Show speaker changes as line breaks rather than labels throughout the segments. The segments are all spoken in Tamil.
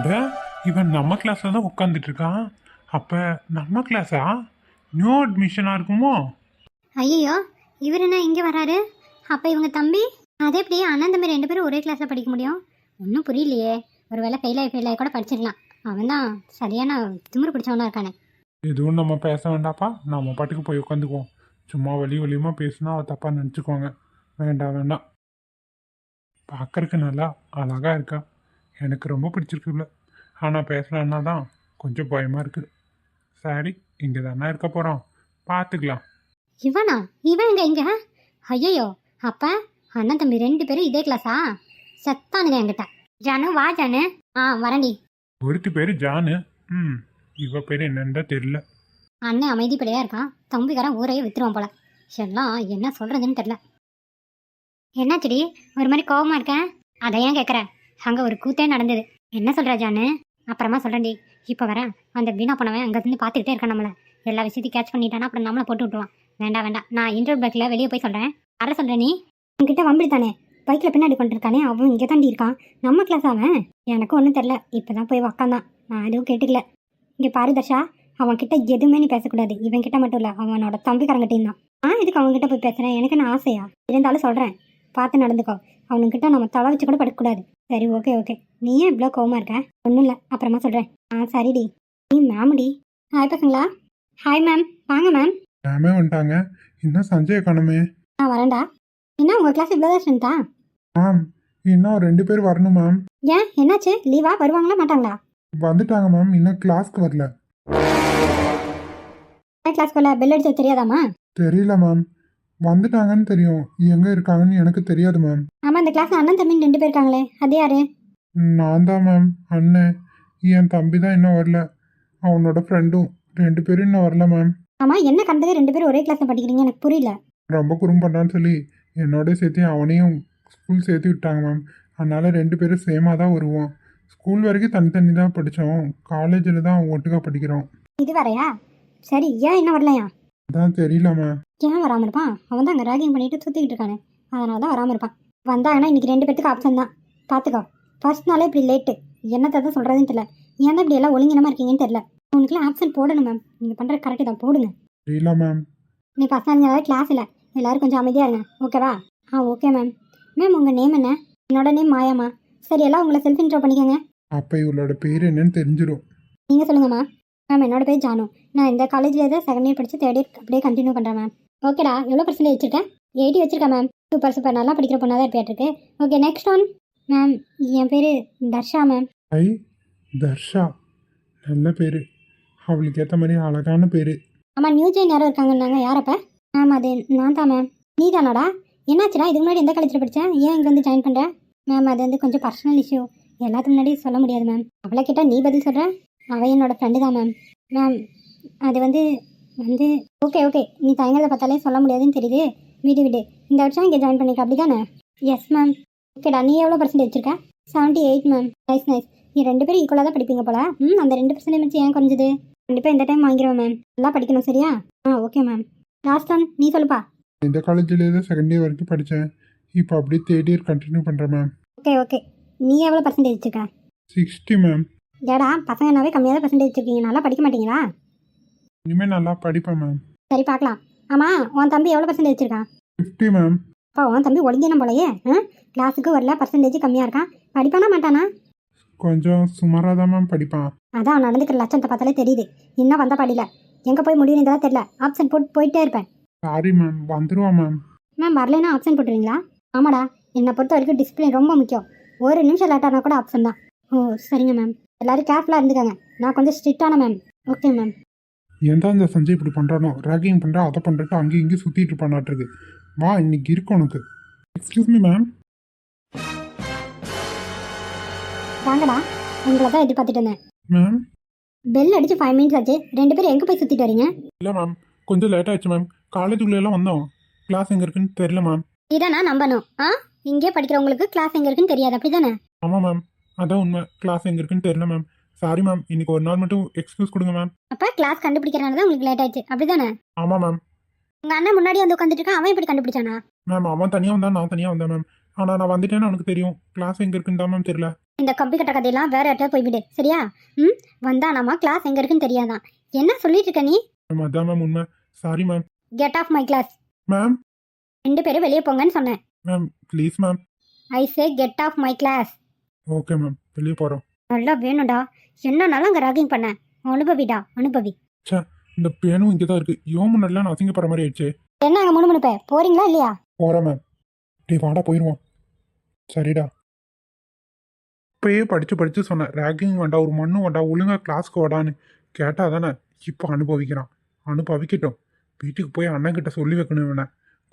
அட, இவன் நம்ம கிளாஸ்ல தான் உட்காந்துட்டு இருக்கான். அப்ப நம்ம கிளாஸா? நியூ அட்மிஷனா இருக்குமோ?
ஐயோ, இவர் என்ன இங்கே வராரு? அப்போ இவங்க தம்பி அதே எப்படி அண்ணன் தம்பி ரெண்டு பேரும் ஒரே கிளாஸில் படிக்க முடியும்? ஒன்றும் புரியலையே. ஒரு வேளை ஃபெயில் ஆகி கூட படிச்சிடலாம். அவன் தான் சரியான திமிரு பிடிச்சவனா இருக்கானே.
எதுவும் நம்ம பேச வேண்டாப்பா, நம்ம பாட்டுக்கு போய் உட்காந்துக்குவோம். சும்மா வலியுமா பேசினா அவ தப்பா நினச்சிக்குவாங்க. வேண்டாம் வேண்டாம். பார்க்கறக்கு நல்லா அழகா இருக்கா, எனக்கு ரொம்ப பிடிச்சிருக்குல்ல. ஆனால் பேசலான்னா தான் கொஞ்சம் பயமா இருக்கு. சரி, இங்கே தானே இருக்க போகிறோம், பார்த்துக்கலாம்.
இவனா? இவன் இங்க ஐயோ, அப்ப அண்ணன் தம்பி ரெண்டு பேரும் இதே கிளாஸா? செத்தானுங்க என்கிட்ட. ஜானு வா ஜானு. வரண்டி.
ஒருத்தி பேர் ஜானு. ம், இவ பேர் என்னன்னு தான் தெரியல.
அண்ணன் அமைதிப்படையா இருக்கான், தம்பிக்காரன் ஊரையே வித்துருவான் போல. எல்லாம் என்ன சொல்றதுன்னு தெரியல. என்னாச்சுடி ஒரு மாதிரி கோவமா இருக்கேன்? அதை ஏன் கேட்குற? அங்கே ஒரு கூத்தே நடந்தது. என்ன சொல்கிற ஜானு? அப்புறமா சொல்கிறேன்டி. இப்போ வரேன். அந்த வீணா போனவன் அங்கேருந்து பார்த்துக்கிட்டே இருக்கான் நம்மளை. எல்லா விஷயத்தையும் கேட்ச் பண்ணிட்டானா அப்புறம் நம்மளை போட்டு விட்டுருவான். வேண்டாம், நான் இன்டர்வல் பிரேக்கில் வெளியே போய் சொல்கிறேன். வர சொல்கிறேன். நீ உங்ககிட்ட வம்பிடுத்தானே பைக்கில் பின்னாடி பண்ணிருக்கானே, அவன் இங்கே தாண்டி இருக்கான். நம்ம கிளாஸ் அவன். எனக்கு ஒன்றும் தெரில, இப்போ தான் போய் உக்காந்தான். நான் எதுவும் கேட்டுக்கல. இங்கே பாரு தர்ஷா, அவன் கிட்ட எதுவுமே நீ பேசக்கூடாது. இவன் கிட்ட மட்டும் இல்லை, அவனோட தம்பிக்காரங்கிட்டையும் தான். எதுக்கு அவங்ககிட்ட போய் பேசுகிறேன்? எனக்கு என்ன ஆசையா? இருந்தாலும் சொல்கிறேன், பார்த்து நடந்துக்கோ. அவனுக்கிட்ட நம்ம தலை வச்சு கூட படுக்கக்கூடாது. சரி, ஓகே. நீ ஏன் இவ்வளோ கோவமா இருக்க? ஒன்றும் இல்லை, அப்புறமா சொல்கிறேன். சரிடி. நீ மேம்டி. ஹாய் பசங்களா. Hi ma'am. வாங்க மேம்.
மேமே வந்துட்டாங்க. இன்னும் சஞ்சய் காணுமே.
வரேன்டா. என்ன உங்கள் கிளாஸ் இவ்வளோ தான் ஸ்ட்ரென்த்தா?
மேம், இன்னும் 2 பேர் வரணும் மேம்.
ஏன் என்னாச்சு? லீவா? வருவாங்களா மாட்டாங்களா?
வந்துட்டாங்க மேம், இன்னும் கிளாஸ்க்கு வரல.
கிளாஸ்க்குள்ள பெல் அடிச்சது தெரியாதாமா?
தெரியல மேம், வந்துட்டாங்கன்னு தெரியும், எங்க இருக்காங்கன்னு எனக்கு தெரியாது மேம்.
ஆமா, இந்த கிளாஸ் அண்ணன் தம்பி 2 பேர் இருக்காங்களே, அது யாரு?
நான் தான் மேம், அண்ணன். என் தம்பி தான் இன்னும் வரல, அவனோட ஃப்ரெண்டும் 2 பேரும் இன்னும் வரல மேம்.
ஆமா, என்ன கண்டது 2 பேரும் ஒரே கிளாஸ்ல படிக்கிறீங்க? எனக்கு புரியல.
ரொம்ப குறும் பண்ணுறான்னு சொல்லி என்னோட சேர்த்து அவனையும் ஸ்கூல் சேர்த்து விட்டாங்க மேம். அதனால 2 பேரும் சேமாக தான் வருவோம். ஸ்கூல் வரைக்கும் தனித்தனி தான் படித்தோம், காலேஜில் தான் ஒட்டுக்கா படிக்கிறோம்.
இது வரையா? சரி, ஏன் என்ன வரலையா?
அதான் தெரியல மேம்.
ஏன் வராமல் இருப்பான்? அவன் தான் அங்கே ராகிங் பண்ணிட்டு சுற்றிக்கிட்டு இருக்கானே, அதனால தான் வராமல் இருப்பான். வந்தாங்கன்னா இன்னைக்கு 2 பேத்துக்கு ஆப்ஷன் தான், பார்த்துக்கோ. ஃபர்ஸ்ட் நாளே இப்படி லேட்டு, என்னத்தை தான் சொல்கிறதுன்னு தெரியல. ஏன் தான் இப்படி எல்லாம் ஒழுங்கினமாக இருக்கீங்கன்னு தெரியல. உனக்குலாம் ஆப்ஷன் போடணும் மேம். நீங்கள் பண்ணுற கரெக்டு தான், போடுங்க.
தெரியல மேம்.
நீ பசங்க கிளாஸ் இல்லை, எல்லோரும் கொஞ்சம் அமைதியாக இருங்க, ஓகேவா? Okay ma'am. மேம், உங்கள் நேம் என்ன? என்னோட நேம் மாயாமா. சரி, எல்லாம் உங்களை செல்ஃப் இன்ட்ரோ பண்ணிக்கோங்க.
அப்போ இவளோட பேர் என்னன்னு தெரிஞ்சிடும்.
நீங்கள் சொல்லுங்கம்மா. மேம், என்னோட பேர் ஜானு. நான் இந்த காலேஜில் தான் 2nd இயர் படித்து 3rd இயர் அப்படியே கண்டினியூ பண்ணுறேன் மேம். ஓகேடா, எவ்வளோ பர்சன்டேஜ் வச்சுருக்கேன்? 80 வச்சுருக்கேன் மேம். சூப்பர், நல்லா படிக்கிற பொண்ணாக தான் இருப்பேன். Okay, next one. மேம், என் பேர் தர்ஷா மேம்.
ஐ, தர்ஷா, நல்ல பேர். அவளுக்கு ஏற்ற மாதிரி அழகான பேர்.
ஆமாம், நியூ ஜெயின் யாரும் இருக்காங்கன்னாங்க. யாரப்ப? மேம், அது நான் தான் மேம். நீ தானாடா? என்னாச்சுடா, இதுக்கு முன்னாடி எந்த காலேஜில் படித்தேன், ஏன் இங்கே வந்து ஜாயின் பண்ணுறேன்? மேம், அது வந்து கொஞ்சம் பர்சனல் இஷ்யூ, எல்லாத்துக்கு முன்னாடி சொல்ல முடியாது மேம். அவளை கேட்டால் நீ பதில் சொல்கிற? அவள் என்னோட ஃப்ரெண்டு தான் மேம். மேம், அது வந்து ஓகே, நீ தயங்கிறத பார்த்தாலே சொல்ல முடியாதுன்னு தெரியுது. விடு. இந்த வருஷம் இங்கே ஜாயின் பண்ணிக்க, அப்படி தானே? Yes ma'am. ஓகேடா, நீ எவ்வளோ பர்சன்டேஜ் வச்சிருக்க? 78 மேம். நைஸ். நீ 2 பேரும் ஈக்குவலாக தான் படிப்பீங்க போல. அந்த 2% வச்சு ஏன் குறைஞ்சது? கண்டிப்பாக இந்த டைம் வாங்கிடுவேன் மேம். நல்லா படிக்கணும், சரியா? Okay ma'am. லாஸ்ட் ஒன், நீ சொல்லுப்பா.
இந்த காலேஜில் தான் 2nd இயர் வரைக்கும் படித்தேன், இப்போ அப்படியே 3rd இயர் கண்டினியூ பண்ணுறேன் மேம்.
ஓகே. நீ எவ்வளோ பர்சன்டேஜ் வச்சிருக்க?
60 மேம்.
ஏடா, பசங்கனாவே கம்மியாக தான் பர்சன்டேஜ் வச்சிருக்கீங்க, நல்லா படிக்க மாட்டீங்களா?
இனிமேல் நல்லா படிப்பேன் மேம்.
சரி, பார்க்கலாம். ஆமாம், உன் தம்பி எவ்வளோ பர்சன்டேஜ் வச்சிருக்கான்?
50 மேம்.
அப்பா, உன் தம்பி ஒழுங்கினம் போலையே. கிளாஸுக்கு வரல, பர்சன்டேஜ் கம்மியாக இருக்கான். படிப்பானா மாட்டானா?
கொஞ்சம் சுமாராக தான் மேம் படிப்பான்.
அதான் அவன் நடந்துக்கிற லட்சத்தை பார்த்தாலே தெரியுது. இன்னும் வந்த படியில எங்கே போய் முடியும்னு இதெல்லாம் தெரியல. ஆப்ஷன் போயிட்டே இருப்பேன்.
சாரி மேம், வந்துடுவான் மேம்.
மேம், வரலைன்னா ஆப்ஷன் போட்டுருவீங்களா? ஆமாடா, என்னை பொறுத்த வரைக்கும் டிசிப்ளின் ரொம்ப முக்கியம். ஒரு நிமிஷம் லேட்டானா கூட ஆப்ஷன் தான். சரிங்க மேம். எல்லாரும் கேர்ஃபுல்லாக இருந்துக்காங்க. நான் கொஞ்சம் ஸ்ட்ரிக்டான மேம். Okay ma'am.
ஏன் தான் இந்த சஞ்சய் இப்படி பண்ணுறானோ, ரேகிங் பண்ணுறா, அதை பண்ணுறா, அங்கேயும் இங்கேயும் சுற்றிட்டு இருப்பானாட்டிருக்கு. வா, இன்னைக்கு இருக்கும் உனக்கு. Excuse me ma'am.
வாங்கடா, உங்களை தான் எதிர்பார்த்துட்டு இருந்தேன்.
மேம்,
பெல் அடிச்சு 5 மினிட்ஸ் ஆச்சு. 2 பேரும் எங்கே போய் சுற்றிட்டு வரீங்க?
இல்லை மேம், கொஞ்சம் லேட் ஆயிடுச்சு மேம். காலேஜுக்குள்ளெல்லாம் வந்தோம், கிளாஸ் எங்கே இருக்குன்னு தெரியல மேம்.
இதான் நான் நம்பணும். இங்கே படிக்கிறவங்களுக்கு கிளாஸ் எங்கே இருக்குன்னு தெரியாது, அப்படி தானே?
ஆமாம் மேம், அதான் உண்மை. கிளாஸ் எங்கே இருக்குன்னு தெரியல மேம். சாரி மேம், இன்னைக்கு ஒரு நாள் மட்டும் எக்ஸ்கியூஸ் கொடுங்க மேம்.
அப்போ கிளாஸ் கண்டுபிடிக்கிறனால தான் உங்களுக்கு லேட் ஆயிடுச்சு, அப்படி தானே?
ஆமாம் மேம்.
உங்கள் அண்ணன் முன்னாடி வந்து உட்காந்துட்டு இருக்கான், அவன் எப்படி கண்டுபிடிச்சானா?
மேம், அவன் தனியாக வந்தான், நான் தனியாக வந்தேன் மேம். ஆனால் நான் வந்துட்டேன்னு அவனுக்கு தெரியும், கிளாஸ் எங்கே இருக்குன்னு தான் மேம் தெரியல.
இந்த கம்பி கட்ட கதையெல்லாம் வேற யார்ட்டையாவது போய்விடு சரியா? ம், வந்தானாமா கிளாஸ் எங்க இருக்குன்னு தெரியாதான். என்ன சொல்லிட்டு இருக்க நீ?
மேம் அதான் மேம் உண்மை. Sorry ma'am.
Get off my class.
Ma'am
2 பேரும் வெளியே போங்கன்னு சொன்னேன்.
Ma'am please ma'am.
I say get off my class.
Okay ma'am, வெளியே போகிறோம்.
நல்லா வேணும்டா. என்னன்னாலும் அங்கே ராகிங் பண்ண. அனுபவிடா அனுபவி.
சே, இந்த பேனும் இங்கே தான் இருக்குது. யோ முன்னாடிலாம் நான் அசிங்கப்படுற மாதிரி ஆயிடுச்சு.
என்ன அங்கே முணுமுணுப்ப போறீங்களா இல்லையா?
போகிறேன் மேம். டே வாடா போயிடுவோம். சரிடா. இப்பயே படித்து சொன்னேன், ரேகிங் வேண்டாம், ஒரு மண்ணு வேண்டாம், ஒழுங்கா கிளாஸ்க்கு வாடான்னு. கேட்டால் தானே இப்போ அனுபவிக்கிறான். அனுபவிக்கட்டும். வீட்டுக்கு போய் அண்ணன்கிட்ட சொல்லி வைக்கணும். இவனை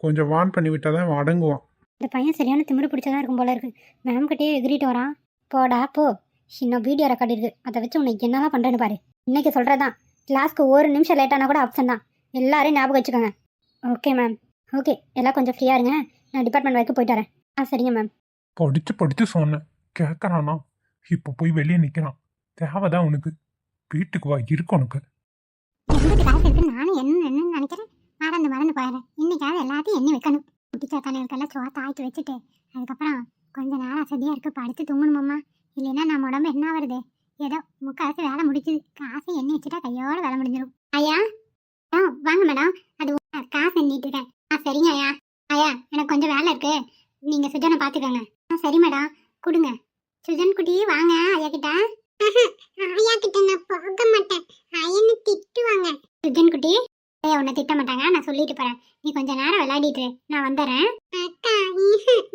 கொஞ்சம் வான் பண்ணி விட்டால் தான் இவன் அடங்குவான்.
இந்த பையன் சரியான திமிரு பிடிச்சதா இருக்கும் போல இருக்கு. மேம் கிட்டேயே எகிரிட்டு வரான். போடா போ. இன்னும் வீடியோ ரெக்கார்ட் இருக்கு, அதை வச்சு உனக்கு என்னதான் பண்றேன்னு பாரு. இன்னைக்கு சொல்றதான், கிளாஸ்க்கு 1 நிமிஷம் லேட்டானா கூட ஆப்ஷன் தான். எல்லாரையும் ஞாபகம் வச்சுக்கோங்க. Okay ma'am. ஓகே, எல்லாம் கொஞ்சம் ஃப்ரீயா இருங்க. நான் டிபார்ட்மெண்ட் வரைக்கும் போயிட்டு வரேன். சரிங்க மேம்.
படித்து சொன்னேன், கேட்கறானா? இப்போ போய் வெளியே நிற்கிறான். தேவைதான் உனக்கு. வீட்டுக்கு வா, இருக்கு உனக்கு.
எங்களுக்கு காசு இருக்கு, நானும் என்னன்னு நினைக்கிறேன். மறந்து போயிடுறேன். இன்னைக்காவது எல்லாத்தையும் எண்ணி வைக்கணும். குட்டிச்சாத்தானுக்கெல்லாம் சோத்த ஆக்கி வச்சுட்டு அதுக்கப்புறம் கொஞ்ச நேரம் அசதியாக இருக்கு, படுத்து தூங்கணுமாம்மா. இல்லைன்னா நம்ம உடம்பு என்ன வருது? ஏதோ முக்காசு வேலை முடிச்சுது. காசு எண்ணி வச்சுட்டா கையோட வேலை முடிஞ்சிடும். ஐயா வாங்க மேடம். அது காசு எண்ணிட்டு இருக்கேன். சரிங்க ஐயா. ஐயா எனக்கு கொஞ்சம் வேலை இருக்கு, நீங்க சுஜனை பார்த்துக்கோங்க. சரி மேடம், கொடுங்க. சுஜன் குட்டி வாங்க ஐயா கிட்ட. ஐயா கிட்ட நான் போக மாட்டேன், ஐயன்னு திட்டுவாங்க. சுஜன் குட்டி ஐயா உன்னை திட்ட மாட்டாங்க, நான் சொல்லிட்டு போறேன். நீ கொஞ்ச நேரம் விளையாடிட்டு நான் வந்துடுறேன். அக்கா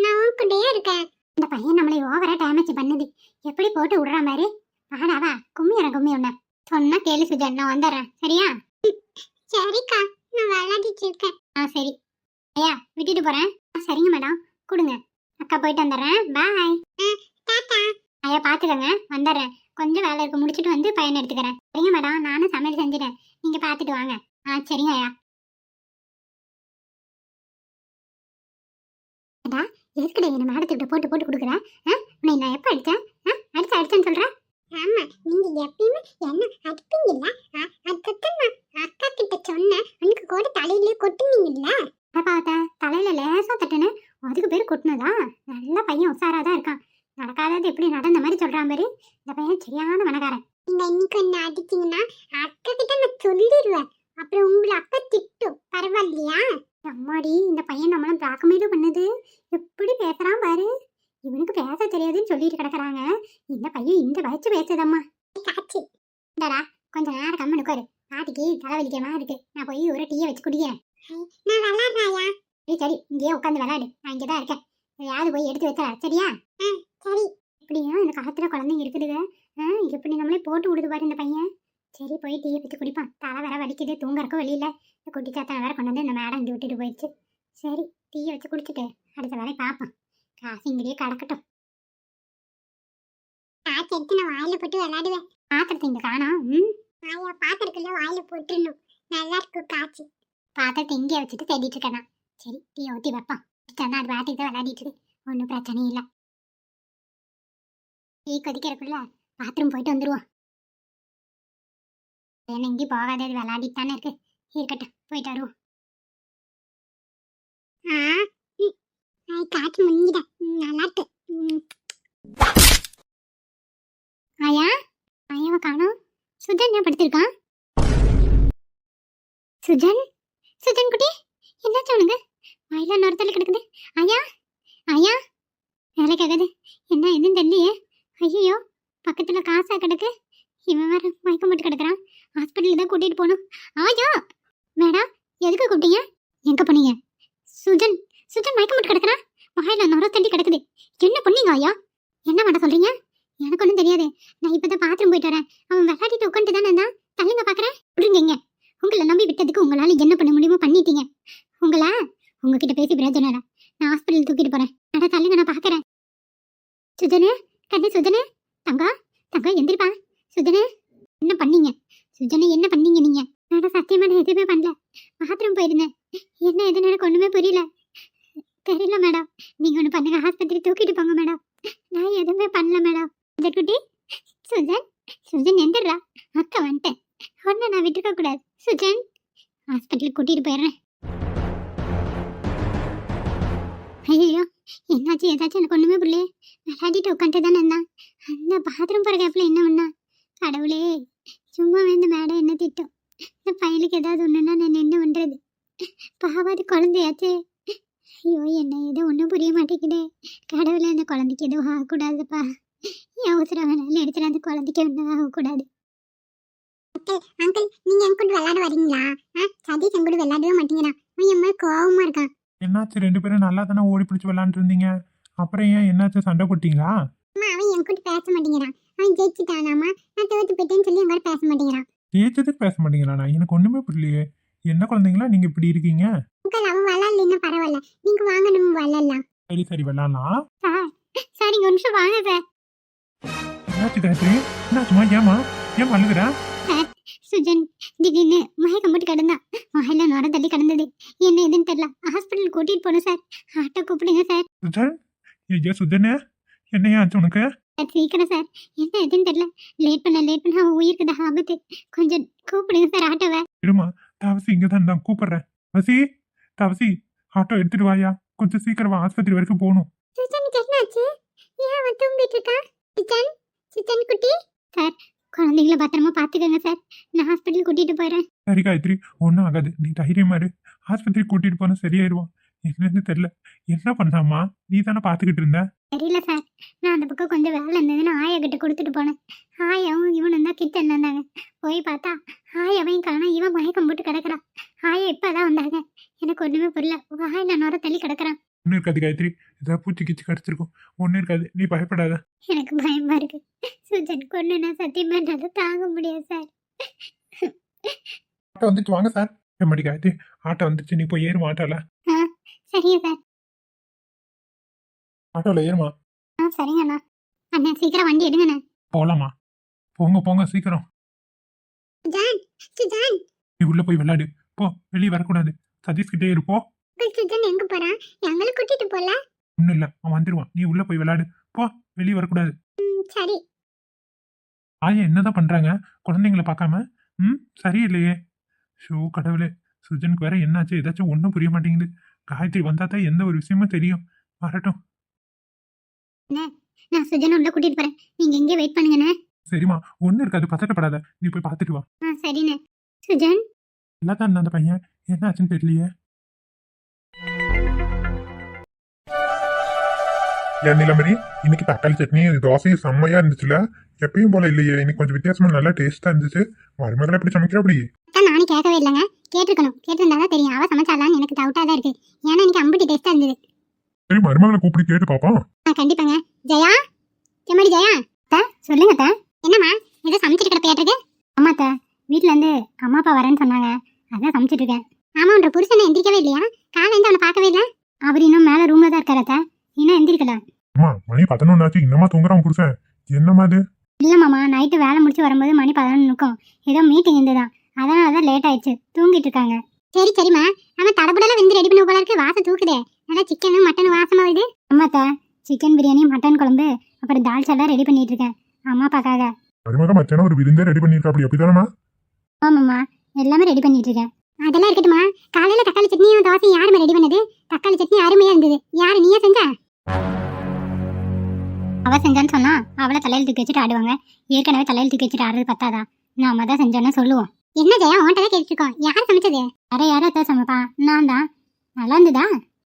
நான் உன் கூடயே இருக்கேன். இந்த பையன் நம்மளை ஓவரா டேமேஜ் பண்ணுது. எப்படி போட்டு விடுற மாதிரி. ஆடாவா கும்மி உன்ன சொன்னா கேளு சுஜன், நான் வந்துடுறேன் சரியா? சரிக்கா, நான் விளையாடிட்டு இருக்கேன். சரி ஐயா, விட்டுட்டு போறேன். சரிங்க மேடம், கொடுங்க. அக்கா போயிட்டு வந்துடுறேன், பாய். ஐயா பாத்துக்கோங்க, வந்துடுறேன். கொஞ்சம் வேலை இருக்கு, முடிச்சுட்டு வந்து பையன் எடுத்துக்கிறேன். சரிங்க மேடம், நானும் சமையல் செஞ்சுட்டேன், நீங்க பாத்துட்டு வாங்க. சரிங்க ஐயா. எதுக்கடா என்ன மேடத்துக்கிட்ட போட்டு கொடுக்குறேன்? உன்னை நான் எப்போ அடித்தேன்? அடிச்சேன்னு சொல்கிறேன். ஆமா, நீங்க எப்பயுமே என்ன அடிப்பீங்கல்ல, அதுதான் நான் அக்கா கிட்ட சொன்னேன். அன்னைக்கு கூட தலையிலே கொட்டுனீங்கல்ல. பார்த்தா தலையில லேசா தட்டுன்னு அதுக்கு பேர் கொட்டினதா? நல்ல பையன் உஷாராதான் இருக்கான். நடக்காதது எப்படி நடந்த மாதிரி சொல்றான் பாரு. இந்த பையன் சரியான மனக்காரன். நீங்க இன்னைக்கு என்ன அடிச்சீங்கன்னா அக்கா கிட்ட நான் சொல்லிடுவேன். அப்புறம் உங்களை அக்கா திட்டும், பரவாயில்லையா? அம்மாடி, இந்த பையன் நம்மளும் பிளாக்மெயிலும் பண்ணுது. எப்படி பேசுறான் பாரு. இவனுக்கு பேச தெரியாதுன்னு சொல்லிட்டு கிடக்குறாங்க. இந்த பையன் இந்த வயசு பேசுதம்மா. காட்சி இந்தடா, கொஞ்ச நேரம் கம்மனு உட்காரு. பாட்டிக்கு தலைவலிக்கமா இருக்கு, நான் போய் ஒரு டீயை வச்சு குடிக்கிறேன். நான் விளையாடுறாயா? சரி இங்கேயே உட்காந்து விளையாடு, நான் இங்கதான் இருக்கேன். யாரு போய் எடுத்து வைக்கிற சரியா? சரி. இப்படியும் இந்த காலத்துல குழந்தைங்க இருக்குதுங்க. எப்படி நம்மளே போட்டு விடுது பாரு இந்த பையன். சரி போய் டீயை வச்சு குடிப்பான். தலை வேற வலிக்குது, தூங்கறக்கும் வெளியில. இந்த குட்டி சாத்தனை வேற கொண்டு வந்து இந்த மேடம் இங்கே விட்டுட்டு போயிடுச்சு. சரி டீயை வச்சு குடிச்சிட்டு அடுத்த வேலையை பார்ப்போம். காசு இங்கேயே கிடக்கட்டும். காசு எடுத்து நான் வாயில போட்டு விளையாடுவேன். பாத்திரத்தை இங்க காணோம். ஆயா பாத்திரக்குள்ள வாயில போட்டுருணும், நல்லா இருக்கும் காய்ச்சி. பாத்திரத்தை இங்கே வச்சுட்டு தேடிட்டு இருக்கேன். சரி டீயை ஊற்றி வைப்பான். தான் அது பாட்டிக்கு தான் விளையாடிட்டு இருக்கு, ஒன்றும் பிரச்சனையும் இல்லை. டீ கொதிக்கிறக்குள்ள பாத்ரூம் போயிட்டு வந்துடுவோம். என்ன இங்கேயும் போகாதே, அது விளையாடிட்டு தானே இருக்கு. இருக்கட்டும், போயிட்டு வருவோம். காய்ச்சி முடிஞ்சிட நல்லா இருக்கு. ஆயா ஆயாவை காணோம். சுஜன் ஏன் படுத்திருக்கான்? சுஜன் சுஜன் குட்டி என்னாச்சு உனக்கு? வாயில நொறுத்தல கிடக்குது. ஐயா ஐயா வேலை கேட்குது, என்ன எதுன்னு தெரியலையே. ஐயோ பக்கத்துல காசா கிடக்கு. இவன் வேற மயக்கம் போட்டு கிடக்குறான். ஹாஸ்பிட்டலுக்கு தான் கூட்டிட்டு போகணும். ஆயா மேடம், எதுக்கு கூப்பிட்டீங்க? எங்க போனீங்க? சுஜன் சுஜன் மயக்கம் போட்டு கிடக்குறான். வாயில நொறுத்தண்டி கிடக்குது. என்ன பண்ணீங்க ஐயா? என்ன பண்ண சொல்றீங்க? எனக்கு ஒன்றும் தெரியாது. நான் இப்பதான் பாத்ரூம் போயிட்டு வரேன். அவன் விளையாடிட்டு உட்காந்து தானே இருந்தான். தள்ளுங்க பாக்குறேன். விடுங்க. உங்களை நம்பி விட்டதுக்கு உங்களால என்ன பண்ண முடியுமோ பண்ணிட்டீங்க. உங்களை உங்ககிட்ட பேசி பிரயோஜனம் இல்லை. நான் ஹாஸ்பிட்டல் தூக்கிட்டு போறேன். அட தள்ளுங்க, நான் பாக்குறேன். சுஜனு கண்ணு, சுஜனு தங்கா தங்கா எந்திரிப்பா. சுஜனு என்ன பண்ணீங்க? சுஜனு என்ன பண்ணீங்க நீங்க? நான் சத்தியமா நான் எதுவுமே பண்ணல. பாத்ரூம் போயிருந்தேன். என்ன எதுன்னு எனக்கு ஒண்ணுமே புரியல. தெரியல மேடம், நீங்க ஒண்ணு பண்ணுங்க, ஹாஸ்பத்திரி தூக்கிட்டு போங்க மேடம். நான் எதுவுமே பண்ணல மேடம். இந்த குட்டி சுஜன் சுஜன் எந்திரா. அக்கா வந்துட்டேன், ஒன்னும் நான் விட்டுக்க கூடாது. சுஜன் ஹாஸ்பிட்டலுக்கு கூட்டிட்டு போயிடுறேன். ஐயோ என்னாச்சு? ஏதாச்சும் எனக்கு ஒண்ணுமே புரியல. விளையாடிட்டு உட்காந்துட்டு தானே இருந்தான். அந்த பாத்ரூம் போகிற கேப்பில் என்ன பண்ணா கடவுளே, சும்மா இந்த மேடம் என்ன திட்டம். இந்த பையனுக்கு ஏதாவது ஒன்றுன்னா நான் என்ன பண்ணுறது? பாவாது குழந்தையாச்சே. ஐயோ, என்ன ஏதோ ஒன்றும் புரிய மாட்டேங்குதே. கடவுளே, அந்த குழந்தைக்கு எதுவும் ஆகக்கூடாதுப்பா. என் அவசரம் வேணாலும் எடுத்துட்டு அந்த குழந்தைக்கு ஒன்றும் ஆகக்கூடாது. அங்கிள், நீங்க என் கூட விளையாட வரீங்களா? சதீஷ் என் கூட விளையாடவே மாட்டீங்களா? அவன் என் மேல கோவமா இருக்கான்.
என்னாச்சு, ரெண்டு பேரும் நல்லா தானே ஓடி பிடிச்சி விளாண்டு இருந்தீங்க, அப்புறம் ஏன் என்னாச்சு, சண்டை போட்டீங்களா?
அம்மா, அவன் என் கூட பேச மாட்டேங்கிறான். அவன் ஜெயிச்சுட்டானாமா, நான் தோத்து போயிட்டேன்னு சொல்லி என் கூட பேச மாட்டேங்கிறான்.
ஜெயிச்சதுக்கு பேச மாட்டீங்களா? எனக்கு ஒண்ணுமே புரியலையே. என்ன குழந்தைங்களா நீங்க இப்படி இருக்கீங்க?
அங்கிள், அவன் விளையாடலன்னா பரவாயில்ல, நீங்க வாங்க, நம்ம விளையாடலாம்.
சரி சரி விளாடலாம்.
சார் இங்க ஒரு நிமிஷம் வாங்க சார்.
என்னாச்சு காயத்ரி? என்னாச்சுமா? ஏன் அழுகுற?
சார், சுஜன் திடீர்னு மயக்கம் போட்டு கிடந்தான். வாயில நுர தள்ளி கிடந்தது. என்ன எதுன்னு தெரியல. ஹாஸ்பிட்டல் கூட்டிட்டு போகணும் சார். ஆட்டோ கூப்பிடுங்க சார்.
சுஜன், ஐயா சுஜனே, என்னையா ஆச்சு உனக்கு?
சார் சீக்கிரம் சார், என்ன எதுன்னு தெரியல. லேட் பண்ண அவன் உயிருக்கு தான் ஆபத்து. கொஞ்சம் கூப்பிடுங்க சார் ஆட்டோவை.
இருமா, தவசி இங்க தான் கூப்பிடுறேன். வசி, தவசி, ஆட்டோ எடுத்துட்டு வாயா. கொஞ்சம் சீக்கிரம் வா, ஆஸ்பத்திரி வரைக்கும் போகணும்.
சுஜனுக்கு என்னாச்சு? ஏன் அவன் தூங்கிட்டு இருக்கா? சுஜன், சுஜன் குட்டி. சார், குழந்தைங்கள பத்திரமா பாத்துக்கோங்க சார். நான் ஹாஸ்பிட்டல் கூட்டிட்டு போறேன்.
சரி காயத்ரி, ஒன்றும் ஆகாது, நீ தைரியமா இரு. ஆஸ்பத்திரி கூட்டிட்டு போனா சரியாயிருவான். என்னன்னு தெரியல, என்ன பண்ணாமா? நீ தானே பாத்துக்கிட்டு இருந்த.
தெரியல சார், நான் அந்த பக்கம் கொஞ்சம் வேலை இருந்ததுன்னு ஆயா கிட்ட கொடுத்துட்டு போனேன். ஆயாவும் இவனும் தான் கிச்சன்ல இருந்தாங்க. போய் பார்த்தா ஆயாவையும் காணோம், இவன் மயக்கம் போட்டு கிடக்குறான். ஆயா இப்பதான் வந்தாங்க. எனக்கு ஒண்ணுமே புரியல. வாயில நுர தள்ளி கிடக்குறான்.
ஒன்றும் இருக்காது காயத்ரி, ஏதாவது பூச்சி கிச்சு கடிச்சிருக்கும். ஒன்றும் இருக்காது, நீ பயப்படாத.
எனக்கு பயமா இருக்கு. சுஜன் கொண்டு சத்தியமா என்னால தாங்க முடியாது சார்.
ஆட்டோ வந்துச்சு, வாங்க சார். எம்மாடி காயத்ரி, ஆட்டோ வந்துச்சு, நீ போய் ஏறுமா ஆட்டோல.
சரிங்க சார்.
ஆட்டோல ஏறுமா.
சரிங்க அண்ணா. அண்ணா சீக்கிரம் வண்டி எடுங்கண்ணா.
போலாமா? போங்க சீக்கிரம்.
சுஜன், சுஜன்.
நீ உள்ள போய் விளையாடு போ, வெளியே வரக்கூடாது. சதீஷ் கிட்டே இருப்போ.
சுஜன் எங்க போறான்? எங்களை கூட்டிட்டு போல.
ஒன்றும் இல்லை, அவன் வந்துடுவான். நீ உள்ள போய் விளையாடு போ, வெளியே வரக்கூடாது.
சரி.
ஆயா என்னதான் பண்றாங்க குழந்தைங்கள பார்க்காம? சரியில்லையே. ஷோ கடவுளே, சுஜனுக்கு வேற என்னாச்சு? ஏதாச்சும் ஒன்றும் புரிய மாட்டேங்குது. காயத்ரி வந்தா தான் எந்த ஒரு விஷயமும் தெரியும். வரட்டும்.
நான் சுஜன் உள்ள கூட்டிட்டு போறேன். நீங்க எங்கே வெயிட் பண்ணுங்கண்ணே.
சரிம்மா, ஒன்றும் இருக்காது, பதட்டப்படாத. நீ போய் பார்த்துட்டு வா.
சரிண்ணே. சுஜன்
நல்லா தான் இருந்தா அந்த பையன், என்ன ஆச்சுன்னு தெரியலையே.
ஏன் நிலமரி, இன்னைக்கு தக்காளி சட்னி தோசையும் செம்மையா இருந்துச்சுல? எப்பயும் போல இல்லையே, இன்னைக்கு கொஞ்சம் வித்தியாசமா நல்லா டேஸ்டா இருந்துச்சு. மருமகளை எப்படி சமைக்கிற அப்படி?
நானும் கேட்கவே இல்லைங்க. கேட்டிருந்தாதான் தெரியும். அவ சமைச்சாலான்னு எனக்கு டவுட்டா தான் இருக்கு. ஏன்னா இன்னைக்கு அம்புட்டி டேஸ்டா இருந்தது.
சரி, மருமகளை கூப்பிட்டு கேட்டு பாப்போம்.
கண்டிப்பாங்க. ஜெயா, செம்மடி ஜெயா. சொல்லுங்க. என்னம்மா ஏதோ சமைச்சிட்டு கிடப்பையாட்டிருக்கு? அம்மாத்த, வீட்டுல இருந்து அம்மா அப்பா வரேன்னு சொன்னாங்க, அதான் சமைச்சிட்டு இருக்கேன். ஆமா, உன்ற புருஷனை எந்திரிக்கவே இல்லையா? காலையில அவனை பார்க்கவே இல்லை. அவர் இன்னும் மேல ரூம்ல தான் இருக்காரத்த, இன்னும் எந்திரிக்கல.
அம்மா, மணி 11 ஆச்சு, இன்னமா தூங்குறான் புருஷன்? என்னமா அது?
இல்ல மாமா, நைட்டு வேலை முடிச்சு வரும்போது மணி 11 இருக்கும். ஏதோ மீட்டிங் இருந்துதான், அதனாலதான் லேட் ஆயிடுச்சு. தூங்கிட்டு இருக்காங்க. சரிம்மா, அவன் தடபுடல வந்து ரெடி பண்ண போல இருக்கு. வாசம் தூக்குதே. நல்லா சிக்கன் மட்டன் வாசமா வருது. அம்மாத்த, சிக்கன் பிரியாணி, மட்டன் குழம்பு, அப்புறம் தால் சாலா ரெடி பண்ணிட்டு இருக்கேன் அம்மா அப்பாக்காக.
மருமக மச்சான ஒரு விருந்தே ரெடி பண்ணிருக்கா அப்படி? அப்படிதானமா?
ஆமாம்மா, எல்லாமே ரெடி பண்ணிட்டு இருக்கேன். அதெல்லாம் இருக்கட்டுமா. காலையில தக்காளி சட்னியும் தோசையும் யாருமே ரெடி பண்ணது? தக்காளி சட்னி அருமையா இருந்தது. யாரு, நீயே செஞ்சா? அவ செஞ்சான்னு சொன்னா அவளை தலையில தூக்கி வச்சுட்டு ஆடுவாங்க. ஏற்கனவே தலையில தூக்கி வச்சுட்டு ஆடுறது பத்தாதா? நாம தான் செஞ்சோன்னு சொல்லுவோம். என்ன ஜெயா, உன்கிட்ட தான் கேட்டுருக்கோம். யார் சமைச்சது? யாரோ தான் சமைப்பா. நான் தான். நல்லா இருந்ததா?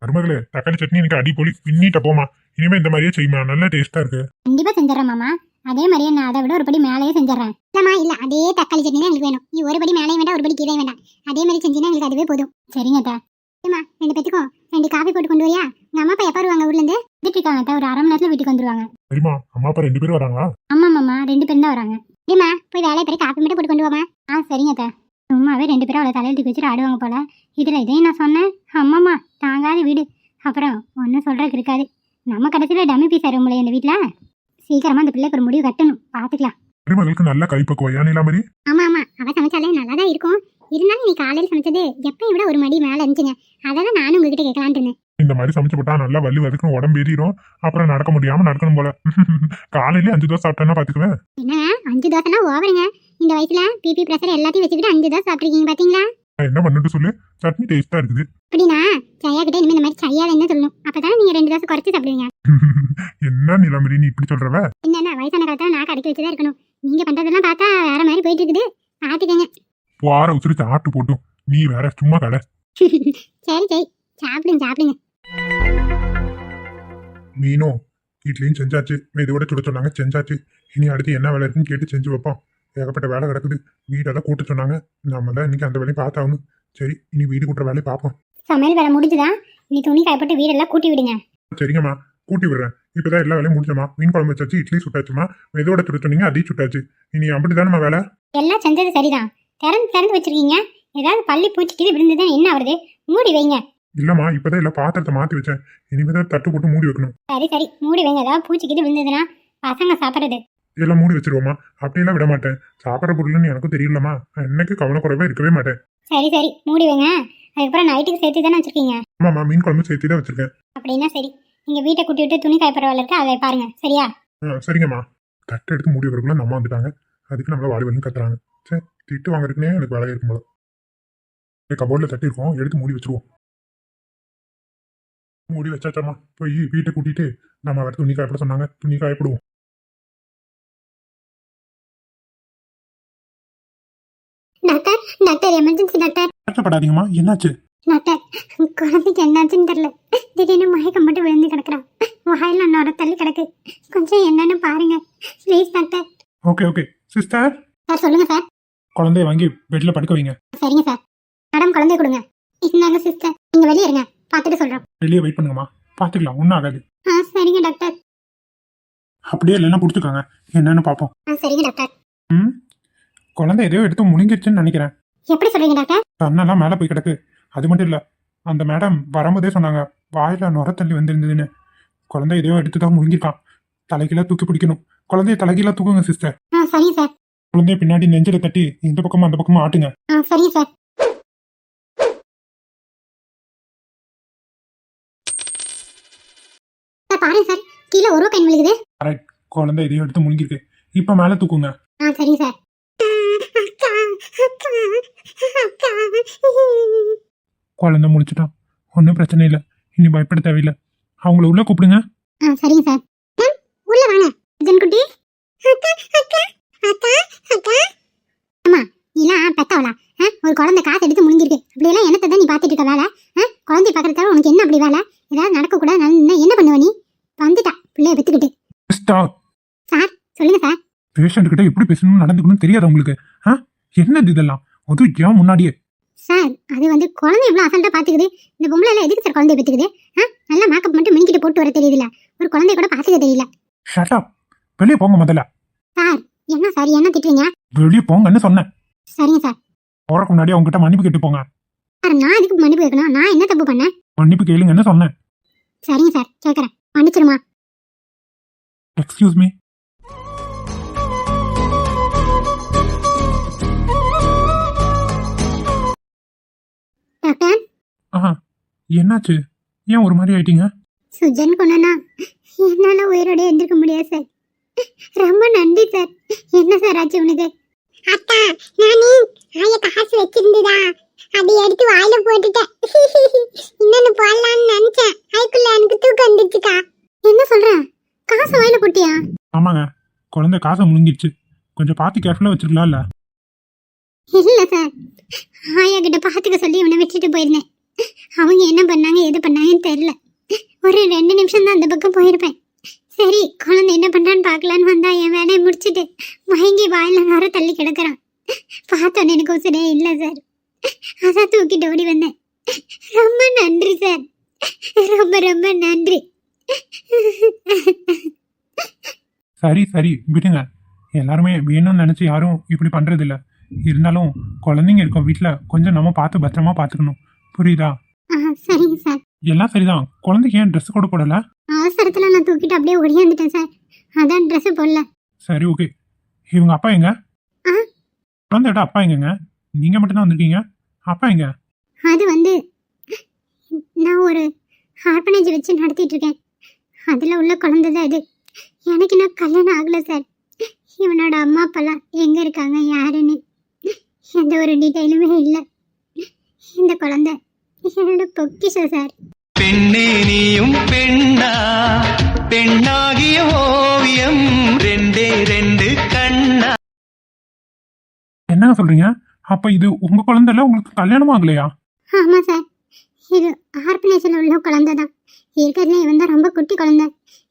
மருமகளே, தக்காளி சட்னி எனக்கு அடிப்பொலி, பின்னிட்ட போமா. இனிமே இந்த மாதிரியே செய்யுமா, நல்லா டேஸ்டா இருக்கு.
கண்டிப்பா செஞ்சிடறேன் மாமா. அதே மாதிரியே நான் அதை விட ஒரு படி மேலேயே செஞ்சிடறேன். இல்லம்மா, இல்ல, அதே தக்காளி சட்னி தான் எங்களுக்கு வேணும். நீ ஒரு படி மேலேயும் வேண்டாம், ஒரு படி கீழே வேண்டாம். அதே மாதிரி செஞ்சினா எங்களுக்கு அதுவே போதும். சரிங்க அத்தா. ஏமா, 2 பேத்துக்கும் 2 காஃபி போட்டு கொண்டு வரியா? உங்க அம்மா அப்பா எப்போ வருவாங்க ஊர்ல இருந்து? வீட்டுக்கு இருக்காங்க அத்தா, ஒரு 1/2 மணி நேரத்துல வீட்டுக்கு வந்துருவாங்க.
சரிம்மா, அம்மா அப்பா 2 பேரும் வராங்களா?
ஆமா மாமா, 2 பேரும் தான் வராங்க. சரிம்மா, போய் வேலையை பெரிய காஃபி மட்டும் போட்டு கொண்டு வாமா. சரிங்க அத்தா. சும்மாவே 2 பேரும் அவளை தலையில தூக்கி வச்சுட்டு ஆடுவாங்க போல. இதுல இதையும் நான் சொன்னேன். அம்மாம்மா, தாங்காத வீடு. அப்புறம் ஒன்றும் சொல்றதுக்கு இருக்காது. நம்ம கடைசியில டம்மி பீஸ் ஆயிருவோம்ல இந்த வீட்டுல. சீக்கிரமா அந்த பிள்ளைக்கு ஒரு முடிவு கட்டணும். பாத்துக்கலாம்.
மருமகளுக்கு நல்ல கைப்பக்குவம், ஏன் நிலமரி?
ஆமா, அவ சமைச்சாலே நல்லா தான் இருக்கும். இருந்தாலும் நீ காலையில் சமைச்சது எப்பயும் விட ஒரு மடி மேல இருந்துச்சுங்க. அதான் நானும் உங்ககிட்ட கேட்கலான்ட்டு இருந்தேன்.
இந்த மாதிரி சமைச்சு போட்டா நல்லா வலி வதக்கணும், உடம்பு ஏறிடும். அப்புறம் நடக்க முடியாம நடக்கணும் போல. காலையிலே 5 தோசை சாப்பிட்டேன்னா பாத்துக்குவேன்.
என்னங்க 5 தோசைனா ஓவருங்க. இந்த வயசுல பிபி பிரஷர் எல்லாத்தையும் வச்சுக்கிட்டு 5 தோசை சாப்பிட்டுருக்கீங்க பாத்தீங்களா?
என்ன பண்ணிட்டு சொல்லு, சட்னி டேஸ்டா இருக்குது.
அப்படின்னா ஜெயா கிட்ட இனிமே இந்த மாதிரி செய்யாதேன்னு சொல்லணும். அப்பதான் நீங்க 2 தோசை குறைச்சு சாப்பிடுவீங்க.
என்ன நிலமரி நீ இப்படி சொல்றவ?
என்ன வயசான காலத்துல நான் கடைக்கு வச்சுதான் இருக்கணும். நீங்க பண்றதெல்லாம் பார்த்தா வேற மாதிரி போயிட்டு இருக்குது. பாத்துக்கங்க.
வார உசுறு சாப்பிட்டு போட்டும், நீ வேற சும்மா கடை.
சரி சரி, சாப்பிடுங்க சாப்பிடுங்க.
மீனும் இட்லியும் செஞ்சாச்சு, மெதுவோட சுட சொன்னாங்க, செஞ்சாச்சு. இனி அடுத்து என்ன வேலை இருக்குன்னு கேட்டு செஞ்சு வைப்போம். ஏகப்பட்ட வேலை கிடக்குது. வீடெல்லாம் கூட்ட சொன்னாங்க, நம்ம தான் இன்னைக்கு அந்த வேலையும் பார்த்தாகணும். சரி, இனி வீடு கூட்டுற வேலையை பார்ப்போம்.
சமையல் வேலை முடிஞ்சுதா? நீ துணி காயப்பட்டு வீடெல்லாம் கூட்டி விடுங்க.
சரிங்கம்மா, கூட்டி விடுறேன். இப்பதான் எல்லா வேலையும் முடிச்சோமா, மீன் குழம்பு வச்சாச்சு, இட்லி சுட்டாச்சுமா, மெதுவோட சுட சொன்னீங்க, அதையும் சுட்டாச்சு. இனி அப்படிதானம்மா வேலை?
எல்லாம் செஞ்சது சரிதான். திறந்து திறந்து வச்சிருக்கீங்க. ஏதாவது பள்ளி பூச்சிக்கிது விழுந்துதான் என்ன ஆகுது? மூடி வைங்க.
இல்லம்மா, இப்பதான் எல்லா பாத்திரத்தை மாத்தி வச்சேன், இனிமேதான் தட்டு போட்டு மூடி வைக்கணும்.
சரி சரி, மூடி வைங்க. ஏதாவது பூச்சிக்கிது விழுந்ததுன்னா பசங்க சாப்பிட்றது.
எல்லாம் மூடி வச்சிருவோமா, அப்படியெல்லாம் விட மாட்டேன். சாப்பிட்ற பொருள்னு எனக்கும் தெரியலம்மா, நான் என்னைக்கு கவனக்குறைவா இருக்கவே மாட்டேன்.
சரி சரி, மூடி வைங்க. அதுக்கப்புறம் நைட்டுக்கு சேர்த்து தானே வச்சிருக்கீங்க?
ஆமாம்மா, மீன் குழம்பு சேர்த்து தான் வச்சிருக்கேன்.
அப்படின்னா சரி, நீங்க வீட்டை கூட்டி விட்டு துணி காயப்படுற வேலை இருக்கு, அதை பாருங்க. சரியா?
சரிங்கம்மா. தட்டை எடுத்து மூடி வைக்கிறதுக்குள்ள நம்ம வந்துட்டாங்க, அதுக்கு நம்மள வாடி வந்து கத்துறாங்க. சரி, திட்டு வாங்குறதுக்குனே எனக்கு வேலை இருக்கும் போல. கபோர்டில் தட்டி இருக்கோம், எடுத்து மூடி வச்சிருவோம். மூடி வச்சாச்சாம்மா, போய் வீட்டை கூட்டிட்டு நம்ம வேற துணி காயப்பட சொன்னாங்க, துணி காயப்படுவோம்.
Doctor doctor, emergency doctor.
கஷ்டப்படாதீங்கம்மா, என்னாச்சு?
டாக்டர், குழந்தைக்கு என்னாச்சுன்னு தெரியல. திடீர்னு மயக்கம் மட்டும் விழுந்து கிடக்குறான். வாயில நொர தள்ளி கிடக்கு. கொஞ்சம் என்னன்னு பாருங்க please doctor.
Okay okay sister.
Sir சொல்லுங்க சார்.
குழந்தைய வாங்கி பெட்ல படுக்க வைங்க.
சரிங்க சார். மேடம், குழந்தைய கொடுங்க. இந்தாங்க சிஸ்டர், நீங்க வெளியே இருங்க, பார்த்துட்டு சொல்றோம்.
வெளியே வெயிட் பண்ணுங்கம்மா, பாத்துக்கலாம், ஒன்றும் ஆகாது.
சரிங்க டாக்டர்.
அப்படியே இல்லைன்னா பிடிச்சிக்கோங்க, என்னன்னு பார்ப்போம்.
சரிங்க டாக்டர்.
குழந்தை எதையோ எடுத்து முழுங்கிடுச்சுன்னு நினைக்கிறேன்.
எப்படி சொல்றீங்க டாக்டர்?
கண்ணெல்லாம் மேலே போய் கிடக்கு. அது மட்டும் இல்லை, அந்த மேடம் வரும்போதே சொன்னாங்க வாயில நுர தள்ளி வந்திருந்ததுன்னு. குழந்தை எதையோ எடுத்து தான் முழுங்கிருக்கான். தலைகீழ தூக்கி பிடிக்கணும். குழந்தைய தலைகீழ தூக்குங்க சிஸ்டர்.
சரிங்க சார்.
குழந்தைய பின்னாடி நெஞ்சில தட்டி இந்த பக்கமும் அந்த பக்கமும் ஆட்டுங்க.
சரிங்க சார். பாருங்க சார், கீழே ஒரு கை விழுகுது.
குழந்தை எதையோ எடுத்து முழுங்கிருக்கு. இப்ப மேல தூக்குங்க.
சரிங்க சார்.
குழந்தை முடிச்சுட்டான், ஒன்றும் பிரச்சனை இல்லை, இனி பயப்பட தேவையில்லை. அவங்கள உள்ள கூப்பிடுங்க.
சரிங்க சார். உள்ள வாங்க ஜென்குட்டி. அம்மா, நீலாம் பெத்தவளா? ஒரு குழந்தை காசு எடுத்து முழுங்கிருக்கு. அப்படியெல்லாம் என்னத்தை தான் நீ பார்த்துட்டு இருக்க வேலை? குழந்தை பார்க்கறதால உனக்கு என்ன அப்படி வேலை? ஏதாவது நடக்கக்கூடாது, என்ன பண்ணுவ நீ? வந்துட்டா பிள்ளைய பெத்துக்கிட்டு. சார் சொல்லுங்க சார்.
பேஷண்ட் கிட்ட எப்படி பேசணும்னு நடந்துக்கணும்னு தெரியாது உங்களுக்கு? என்னது இதெல்லாம்? அது ஏன் முன்னாடியே?
சார், அது குழந்தை எவ்வளவு அசல்ட்டா பாத்துக்குது. இந்த பொம்பளை எல்லாம் எதுக்கு சார் குழந்தைய பெத்துக்குது? நல்லா மேக்கப் மட்டும் மினிக்கிட்டு போட்டு வர தெரியுதுல, ஒரு குழந்தைய கூட பாத்துக்க தெரியல.
ஷட் அப், வெளியே போங்க முதல்ல.
சார் என்ன சார், என்ன திட்டுறீங்க?
வெளியே போங்கன்னு சொன்னேன்.
சரிங்க சார்.
போறதுக்கு முன்னாடி அவங்ககிட்ட மன்னிப்பு கேட்டு போங்க.
சார், நான் எதுக்கு மன்னிப்பு கேட்கணும்? நான் என்ன தப்பு பண்ணேன்?
மன்னிப்பு கேளுங்கன்னு சொன்னேன்.
சரிங்க சார், கேட்கறேன். மன்னிச்சிருமா?
Excuse me.
டாக்டர்,
என்னாச்சு? ஏன் ஒரு மாதிரி ஆயிட்டீங்க?
சுஜன் கொண்டனா என்னால உயிரோட எந்திருக்க முடியாது சார். ரொம்ப நன்றி சார். என்ன சார் ஆச்சு உனக்கு?
அக்கா, நானே ஆய காசு வச்சிருந்ததா, அதை எடுத்து வாயில போட்டுட்டேன். இன்னொன்னு போடலான்னு நினைச்சேன், அதுக்குள்ள எனக்கு தூக்கம் வந்துச்சுக்கா.
என்ன சொல்ற? காசு வாயில போட்டியா?
ஆமாங்க, குழந்தை காசை முழுங்கிடுச்சு. கொஞ்சம் பார்த்து கேர்ஃபுல்லா வச்சிருக்கலாம்ல?
இல்ல சார், ஆயா கிட்ட பாத்துக்க சொல்லி இவனை விட்டுட்டு போயிருந்தேன். அவங்க என்ன பண்ணாங்க எது பண்ணாங்கன்னு தெரியல. ஒரு 2 நிமிஷம் தான் அந்த பக்கம் போயிருப்பேன். சரி, குழந்தை என்ன பண்றான்னு பாக்கலான்னு வந்தா என் வேலையை முடிச்சுட்டு மயங்கி வாயில நர தள்ளி கிடக்குறான். பார்த்தோன்னு எனக்கு உசுரே இல்லை சார். அதான் தூக்கிட்டு ஓடி வந்தேன். ரொம்ப நன்றி சார், ரொம்ப ரொம்ப நன்றி.
சரி சரி விடுங்க. எல்லாருமே வேணும்னு நினைச்சு யாரும் இப்படி பண்றது இல்ல. இருந்தாலும் குழந்தைங்க இருக்கோம் வீட்டுல, கொஞ்சம் நம்ம பார்த்து பத்திரமா பாத்துக்கணும், புரியுதா?
சரிங்க சார்.
எல்லாம் சரிதான். குழந்தைக்கு ஏன் ட்ரெஸ் கூட போடல?
அவசரத்துல நான் தூக்கிட்டு அப்படியே ஒடியாந்துட்டேன் சார், அதான் ட்ரெஸ் போடல.
சரி ஓகே. இவங்க அப்பா எங்க? குழந்தையோட அப்பா எங்கங்க? நீங்க மட்டும்தான் வந்திருக்கீங்க, அப்பா எங்க?
அது நான் ஒரு ஆர்பனேஜ் வச்சு நடத்திட்டு இருக்கேன். அதுல உள்ள குழந்தை தான் இது. எனக்கு நான் கல்யாணம் ஆகல சார். இவனோட அம்மா அப்பாலாம் எங்க இருக்காங்க யாருன்னு எந்த ஒரு டீட்டெயிலுமே இல்லை.
இந்த குழந்தை என்னோட பொக்கிஷம் சார்.
பெண்ணே நீயும் பெண்ணா, பெண்ணாகிய ஓவியம் ரெண்டே ரெண்டு கண்ணா.
என்னங்க சொல்றீங்க? அப்ப இது உங்க குழந்தை இல்ல, உங்களுக்கு கல்யாணம் ஆகலையா?
ஆமாம் சார், இது ஆர்பனேஜில் உள்ள குழந்தை தான். இருக்கிறதுல இவன் தான் ரொம்ப குட்டி குழந்தை.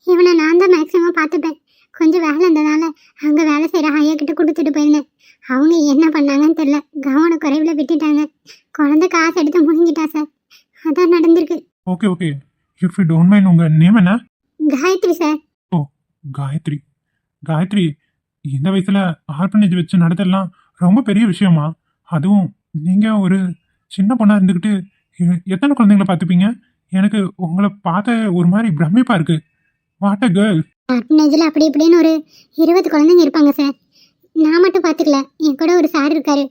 இவனை நான் தான் மேக்ஸிமம் பார்த்துப்பேன். கொஞ்சம் வேலை இருந்ததால அங்கே வேலை செய்கிற ஐயா கிட்ட கொடுத்துட்டு போயிருந்தேன். அவங்க என்ன பண்ணாங்கன்னு தெரில, கவன குறைவில் விட்டுட்டாங்க. குழந்தை காசு எடுத்து முழுங்கிட்டா சார். அதான் நடந்திருக்கு.
Okay okay, if you don't mind உங்க நேம் என்ன?
காயத்ரி சார்.
காயத்ரி. காயத்ரி, இந்த வயசுல ஆர்பனேஜ் வச்சு நடத்தலாம் ரொம்ப பெரிய விஷயமா? அதுவும் நீங்க ஒரு சின்ன பொண்ணா இருந்துக்கிட்டு எத்தனை குழந்தைங்களை பார்த்துப்பீங்க? எனக்கு உங்களை பார்த்த ஒரு மாதிரி பிரமிப்பா இருக்கு. What a girl.
ஆர்பனேஜில் அப்படி இப்படின்னு ஒரு 20 குழந்தைங்க இருப்பாங்க சார். நான் மட்டும் பார்த்துக்கல, என் கூட ஒரு சார் இருக்காரு.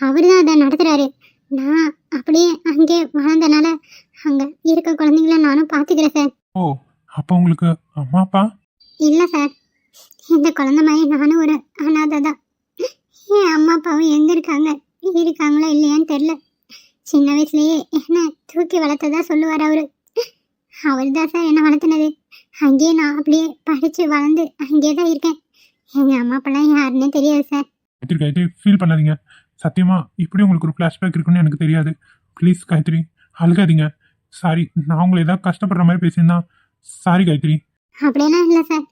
அவர் தான் அதை நடத்துகிறாரு. நான் அப்படியே அங்கே வளர்ந்தனால அங்கே இருக்க குழந்தைங்கள நானும் பார்த்துக்கிறேன் சார்.
ஓ, அப்போ உங்களுக்கு அம்மா அப்பா?
இல்லை சார், இந்த குழந்தை மாதிரி நானும் ஒரு அனாதை தான். என் அம்மா அப்பாவும் எங்கே இருக்காங்களோ இல்லையான்னு தெரில. சின்ன வயசுலேயே என்ன தூக்கி வளர்த்ததா சொல்லுவார் அவரு. அவர் தான் சார் என்னை வளர்த்துனது. அங்கேயே நான் அப்படியே படித்து வளர்ந்து அங்கேயே தான் இருக்கேன். எங்கள் அம்மா அப்பெல்லாம் யாருன்னே தெரியாது சார்.
காயத்ரி, காயத்ரி, ஃபீல் பண்ணாதீங்க. சத்தியமா இப்படி உங்களுக்கு ஒரு ஃப்ளாஷ்பேக் இருக்குன்னு எனக்கு தெரியாது. ப்ளீஸ் காயத்ரி, அழுகாதீங்க. சாரி, நான் உங்களை ஏதாவது கஷ்டப்படுற மாதிரி பேசியிருந்தா சாரி காயத்ரி.
அப்படியெல்லாம் இல்லை சார்,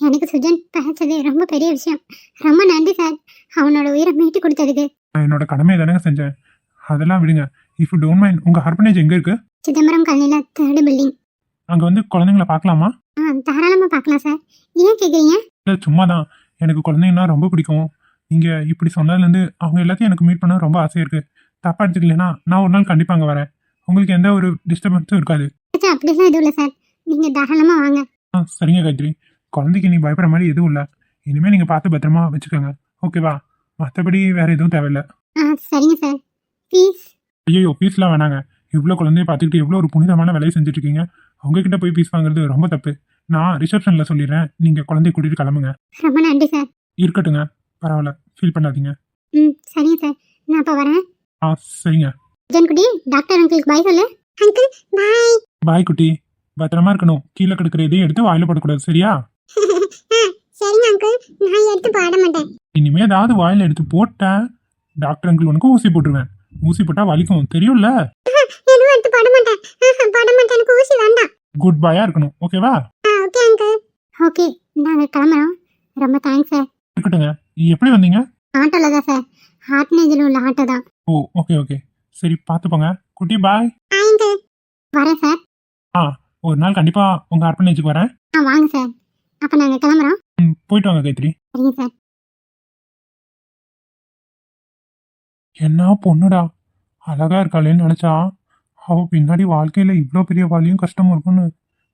எனக்கு சுஜன் பேசது ரொம்ப பெரிய விஷயம். ரொம்ப நன்றி சார், அவனோட உயிரை மீட்டு கொடுத்ததுக்கு.
நான் என்னோட கடமையை தானேங்க செஞ்சேன். அதெல்லாம் விடுங்க. இஃப் யூ டோன்ட் மைண்ட் உங்க ஆர்பனேஜ் எங்க இருக்கு?
சிதம்பரம் காலனியில் 3rd பில்டிங்.
அங்க வந்து குழந்தைங்களை பார்க்கலாமா?
தாராளமாக பார்க்கலாம் சார். ஏன் கேட்குறீங்க?
இல்லை, சும்மா தான். எனக்கு குழந்தைங்கன்னா ரொம்ப பிடிக்கும். நீங்க இப்படி சொன்னதுலேருந்து அவங்க எல்லாத்தையும் எனக்கு மீட் பண்ண ரொம்ப ஆசையா இருக்கு. தப்பா எடுத்துக்கலைன்னா நான் ஒரு நாள் கண்டிப்பா அங்கே வரேன். உங்களுக்கு எந்த ஒரு டிஸ்டர்பன்ஸும் இருக்காது.
அப்படிலாம் எதுவும் இல்லை சார், நீங்கள் தாராளமாக வாங்க.
சரிங்க காயத்ரி, குழந்தைக்கு நீ பயப்படுற மாதிரி எதுவும் இல்லை. இனிமேல் நீங்கள் பார்த்து பத்திரமா வச்சுக்கோங்க, ஓகேவா? மற்றபடி வேற எதுவும் தேவையில்லை.
சரிங்க சார். ப்ளீஸ்.
ஐயோ, பீஸ்லாம் வேணாங்க. இவ்வளோ குழந்தைய பார்த்துக்கிட்டு எவ்வளோ ஒரு புனிதமான வேலையை செஞ்சுட்டு இருக்கீங்க. உங்ககிட்ட போய் பீஸ் வாங்குறது ரொம்ப தப்பு. நான் ரிசப்ஷனில் சொல்லிடுறேன், நீங்கள் குழந்தைய கூட்டிகிட்டு கிளம்புங்க.
ரொம்ப நன்றி சார்.
இருக்கட்டுங்க, பரவாயில்ல, ஃபீல் பண்ணாதீங்க.
சரிங்க சார், நான் அப்போ வரேன்.
சரிங்க.
ஜன் குட்டி, டாக்டர் அங்கிளுக்கு பாய் சொல்லு. Uncle bye.
பாய் குட்டி, பத்திரமா இருக்கணும். கீழே கிடக்கிற எதையும் எடுத்து வாயில போடக்கூடாது, சரியா?
சரிங்க அங்கிள், நான் எடுத்து போட மாட்டேன்.
இனிமே ஏதாவது வாயில எடுத்து போட்டேன், டாக்டர் அங்கிள் உனக்கு ஊசி போட்டுருவேன். ஊசி போட்டா வலிக்கும், தெரியும்ல?
எதுவும் எடுத்து போட மாட்டேன். போட மாட்டேன், எனக்கு ஊசி வேண்டாம்.
குட் பாயா இருக்கணும், ஓகேவா?
Okay uncle. ஓகே, நாங்கள் கிளம்புறோம். ரொம்ப தேங்க்ஸ் சார்.
இருக்கட்டுங்க. எப்படி வந்தீங்க?
ஆட்டோவில் தான் சார், ஆர்பனேஜில் உள்ள ஆட்டோ தான்.
ஓ, ஓகே ஓகே, சரி, பார்த்துப்போங்க குட்டி. பாய்.
அங்கிள் வரேன் சார்.
ஒரு நாள் கண்டிப்பா உங்க ஆர்பனேஜுக்கு வரேன்.
வாங்க சார், அப்போ நாங்கள் கிளம்புறோம்.
போயிட்டு வாங்க காயத்ரி.
சரிங்க சார்.
என்ன பொண்ணுடா, அழகா இருக்காளேன்னு நினைச்சா அவ பின்னாடி வாழ்க்கையில இவ்வளோ பெரிய வலியும் கஷ்டமும் இருக்குன்னு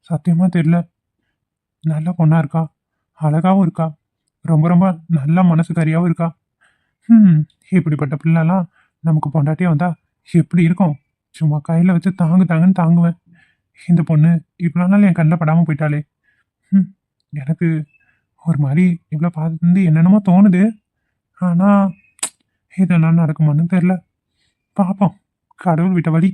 சத்தியமா தெரியல. நல்ல பொண்ணா இருக்கா, அழகாவும் இருக்கா, ரொம்ப ரொம்ப நல்ல மனசுக்காரியாவும் இருக்கா. இப்படிப்பட்ட பிள்ளைலாம் நமக்கு பொண்டாட்டியா வந்தா எப்படி இருக்கும்? சும்மா கையில வச்சு தாங்குன்னு தாங்குவேன். இந்த பொண்ணு இவ்வளோ நாள் என் கண்ணில் படாமல் போயிட்டாளே. எனக்கு ஒரு மாதிரி இவ்வளோ பார்த்து என்னென்னமோ தோணுது. ஆனால் இதெல்லாம் நடக்குமான்னு தெரில. பார்ப்போம், கடவுள் விட்ட வழி.